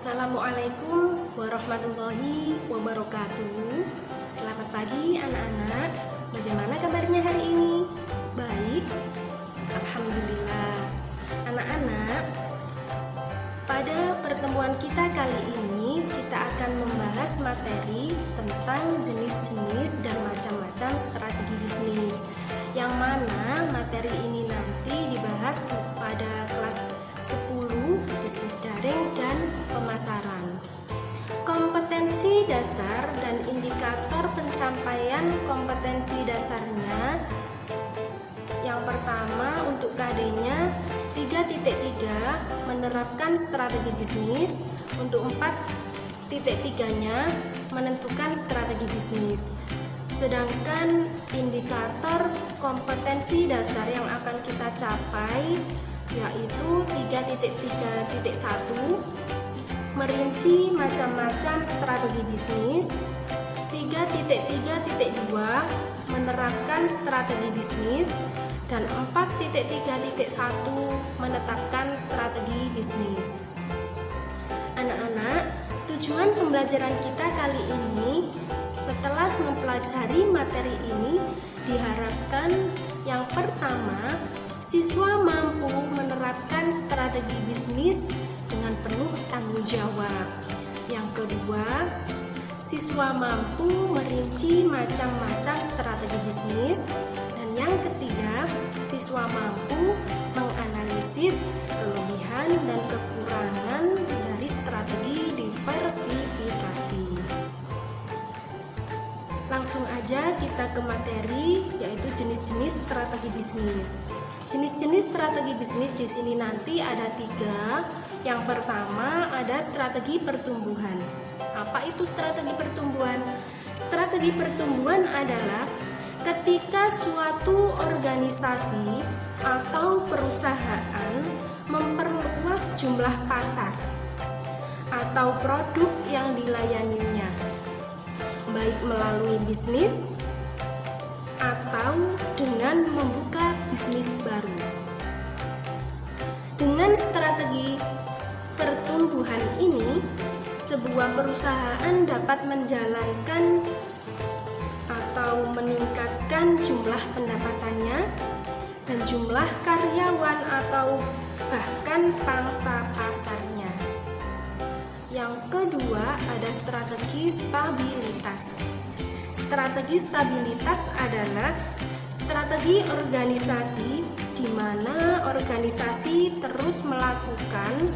Assalamualaikum warahmatullahi wabarakatuh. Selamat pagi anak-anak. Bagaimana kabarnya hari ini? Baik? Alhamdulillah. Anak-anak, pada pertemuan kita kali ini kita akan membahas materi tentang jenis-jenis dan macam-macam strategi bisnis, yang mana materi ini nanti dibahas pada kelas 10 bisnis daring dan pemasaran. Kompetensi dasar dan indikator pencapaian kompetensi dasarnya. Yang pertama untuk KD-nya 3.3 menerapkan strategi bisnis. Untuk 4.3-nya menentukan strategi bisnis. Sedangkan indikator kompetensi dasar yang akan kita capai yaitu 3.3.1 merinci macam-macam strategi bisnis, 3.3.2 menerapkan strategi bisnis, dan 4.3.1 menetapkan strategi bisnis. Anak-anak, tujuan pembelajaran kita kali ini setelah mempelajari materi ini diharapkan yang pertama, siswa mampu menerapkan strategi bisnis dengan penuh tanggung jawab. Yang kedua, siswa mampu merinci macam-macam strategi bisnis. Dan yang ketiga, siswa mampu menganalisis kelebihan dan kekurangan dari strategi diversifikasi. Langsung aja kita ke materi, yaitu jenis-jenis strategi bisnis. Jenis-jenis strategi bisnis di sini nanti ada 3. Yang pertama ada strategi pertumbuhan. Apa itu strategi pertumbuhan? Strategi pertumbuhan adalah ketika suatu organisasi atau perusahaan memperluas jumlah pasar atau produk yang dilayaninya, baik melalui bisnis atau dengan membuka bisnis baru. Dengan strategi pertumbuhan ini, sebuah perusahaan dapat menjalankan atau meningkatkan jumlah pendapatannya dan jumlah karyawan atau bahkan pangsa pasarnya. Yang kedua ada strategi stabilitas. Strategi stabilitas adalah strategi organisasi di mana organisasi terus melakukan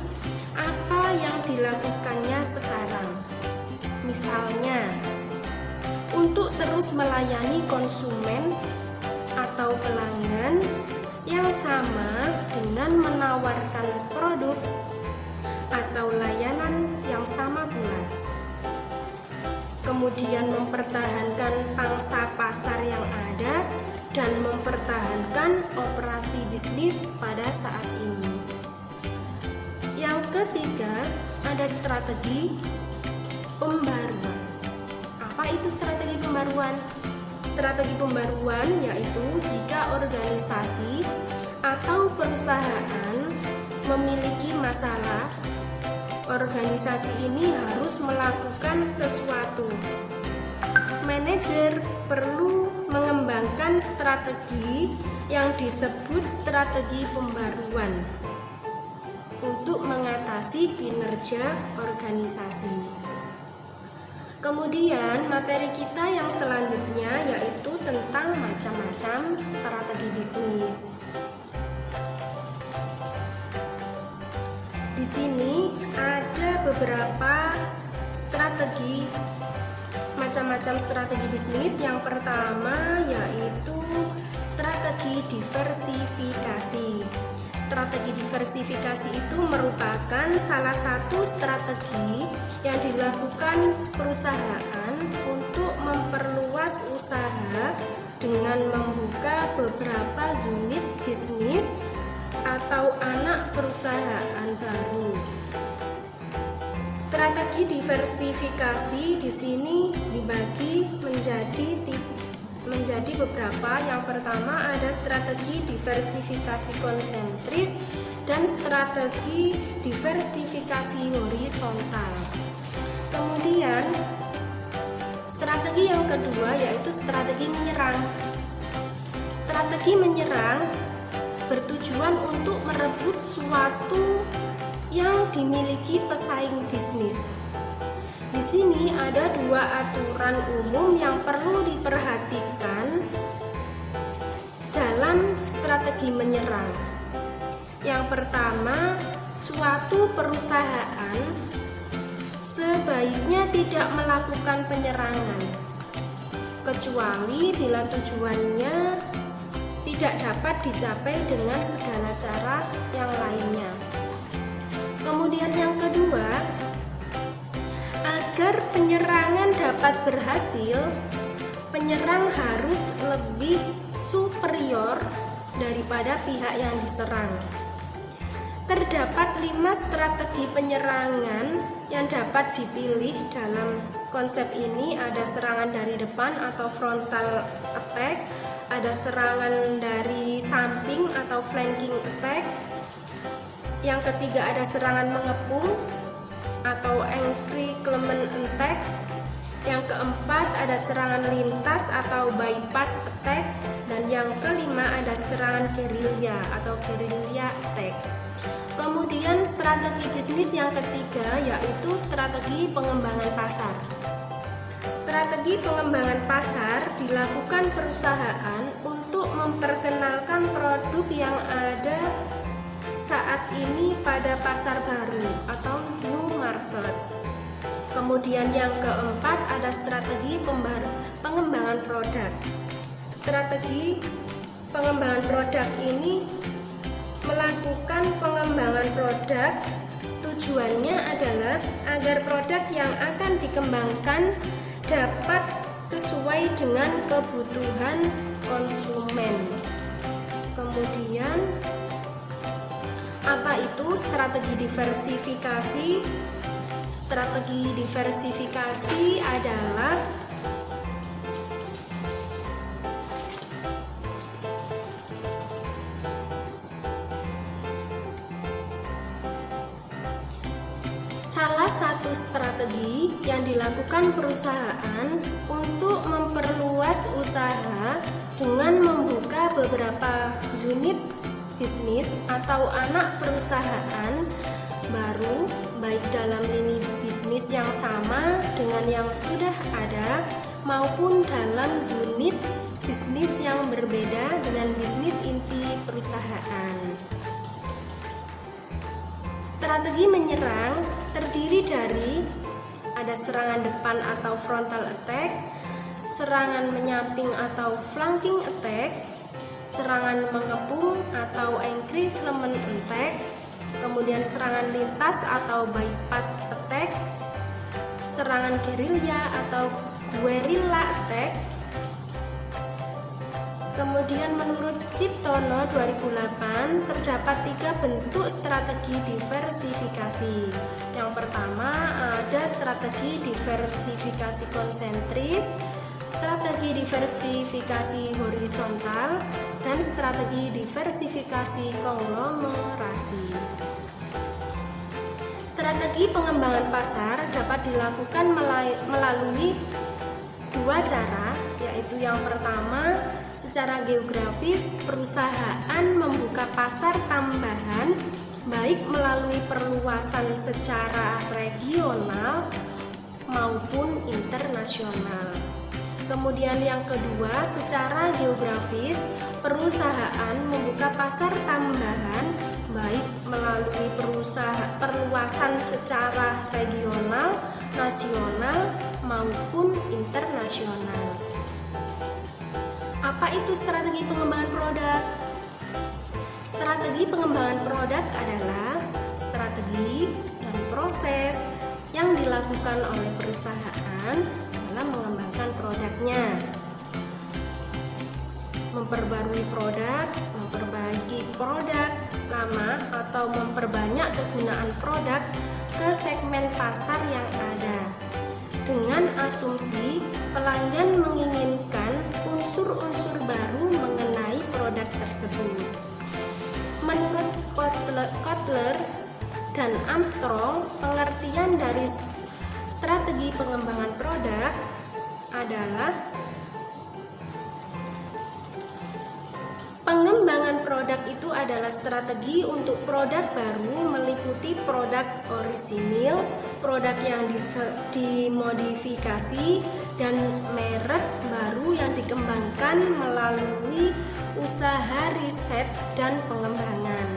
apa yang dilakukannya sekarang. Misalnya, untuk terus melayani konsumen atau pelanggan yang sama dengan menawarkan produk atau layanan yang sama pula. Kemudian mempertahankan pangsa pasar yang ada dan mempertahankan operasi bisnis pada saat ini. Yang ketiga, ada strategi pembaruan. Apa itu strategi pembaruan? Strategi pembaruan yaitu jika organisasi atau perusahaan memiliki masalah, organisasi ini harus melakukan sesuatu. Manajer perlu mengembangkan strategi yang disebut strategi pembaruan untuk mengatasi kinerja organisasi. Kemudian materi kita yang selanjutnya yaitu tentang macam-macam strategi bisnis. Di sini ada beberapa strategi, macam-macam strategi bisnis. Yang pertama yaitu strategi diversifikasi. Strategi diversifikasi itu merupakan salah satu strategi yang dilakukan perusahaan untuk memperluas usaha dengan membuka beberapa unit bisnis atau anak perusahaan baru. Strategi diversifikasi di sini dibagi menjadi menjadi beberapa. Yang pertama ada strategi diversifikasi konsentris dan strategi diversifikasi horizontal. Kemudian strategi yang kedua yaitu strategi menyerang. Strategi menyerang bertujuan untuk merebut suatu yang dimiliki pesaing bisnis. Di sini ada dua aturan umum yang perlu diperhatikan dalam strategi menyerang. Yang pertama, suatu perusahaan sebaiknya tidak melakukan penyerangan, kecuali bila tujuannya tidak dapat dicapai dengan segala cara yang lainnya. Kemudian yang kedua, agar penyerangan dapat berhasil, penyerang harus lebih superior daripada pihak yang diserang. Terdapat 5 strategi penyerangan yang dapat dipilih dalam konsep ini. Ada serangan dari depan atau frontal attack, ada serangan dari samping atau flanking attack. Yang ketiga ada serangan mengepung atau encirclement attack. Yang keempat ada serangan lintas atau bypass attack. Dan yang kelima ada serangan gerilya atau guerrilla attack. Kemudian strategi bisnis yang ketiga yaitu strategi pengembangan pasar. Strategi pengembangan pasar dilakukan perusahaan untuk memperkenalkan produk yang ada saat ini pada pasar baru atau new market. Kemudian yang keempat ada strategi pengembangan produk. Strategi pengembangan produk ini melakukan pengembangan produk, tujuannya adalah agar produk yang akan dikembangkan dapat sesuai dengan kebutuhan konsumen. Kemudian apa itu strategi diversifikasi? Strategi diversifikasi adalah salah satu strategi yang dilakukan perusahaan untuk memperluas usaha dengan membuka beberapa unit bisnis atau anak perusahaan baru, baik dalam lini bisnis yang sama dengan yang sudah ada maupun dalam unit bisnis yang berbeda dengan bisnis inti perusahaan. Strategi menyerang terdiri dari ada serangan depan atau frontal attack, serangan menyamping atau flanking attack, serangan mengepung atau encirclement attack, kemudian serangan lintas atau bypass attack, serangan gerilya atau guerrilla attack. Kemudian menurut Ciptono 2008 terdapat 3 bentuk strategi diversifikasi. Yang pertama ada strategi diversifikasi konsentris, strategi diversifikasi horizontal, dan strategi diversifikasi konglomerasi. Strategi pengembangan pasar dapat dilakukan melalui 2 cara, yaitu yang pertama secara geografis, perusahaan membuka pasar tambahan baik melalui perluasan secara regional maupun internasional. Kemudian yang kedua, secara geografis, perusahaan membuka pasar tambahan baik melalui perluasan secara regional, nasional maupun internasional. Apa itu strategi pengembangan produk? Strategi pengembangan produk adalah strategi dan proses yang dilakukan oleh perusahaan dalam mengembangkan produknya. Memperbarui produk, memperbaiki produk lama, atau memperbanyak kegunaan produk ke segmen pasar yang ada. Dengan asumsi pelanggan menginginkan unsur-unsur baru mengenai produk tersebut. Menurut Kotler dan Armstrong, pengertian dari strategi pengembangan produk adalah pengembangan produk itu adalah strategi untuk produk baru meliputi produk orisinil, produk yang dimodifikasi, dan merek baru yang dikembangkan melalui usaha riset dan pengembangan.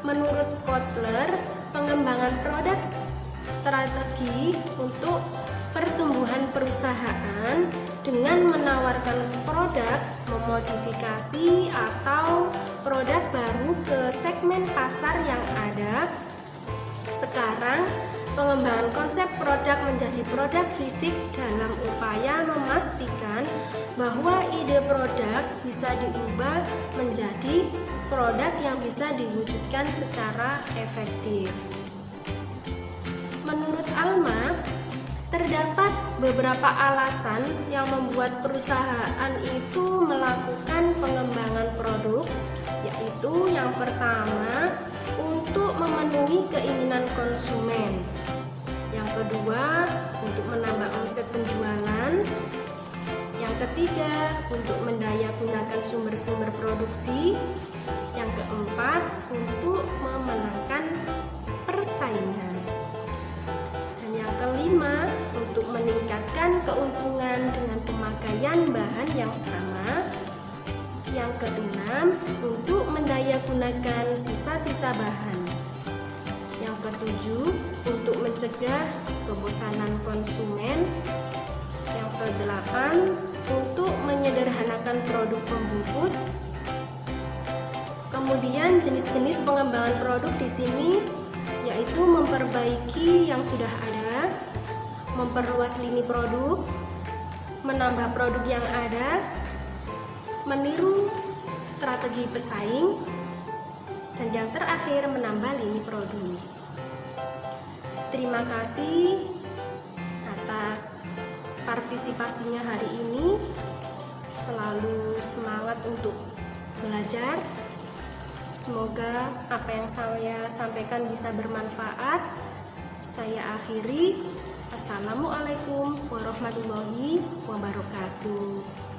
Menurut Kotler, pengembangan produk strategi untuk pertumbuhan perusahaan dengan menawarkan produk memodifikasi atau produk baru ke segmen pasar yang ada. Sekarang, pengembangan konsep produk menjadi produk fisik dalam upaya memastikan bahwa ide produk bisa diubah menjadi produk yang bisa diwujudkan secara efektif. Menurut Alma, terdapat beberapa alasan yang membuat perusahaan itu melakukan pengembangan produk, yaitu yang pertama, untuk memenuhi keinginan konsumen. Yang kedua, untuk menambah omset penjualan. Yang ketiga, untuk mendayagunakan sumber-sumber produksi. Yang keempat, untuk memenangkan persaingan. Dan yang kelima, untuk meningkatkan keuntungan dengan pemakaian bahan yang sama. Yang keenam, untuk mendayagunakan sisa-sisa bahan. Yang ketujuh, untuk mencegah kebosanan konsumen. Yang kedelapan, untuk menyederhanakan produk pembungkus. Kemudian jenis-jenis pengembangan produk di sini yaitu memperbaiki yang sudah ada, memperluas lini produk, menambah produk yang ada, meniru strategi pesaing, dan yang terakhir menambah lini produk. Terima kasih atas partisipasinya hari ini. Selalu semangat untuk belajar. Semoga apa yang saya sampaikan bisa bermanfaat. Saya akhiri. Assalamualaikum warahmatullahi wabarakatuh.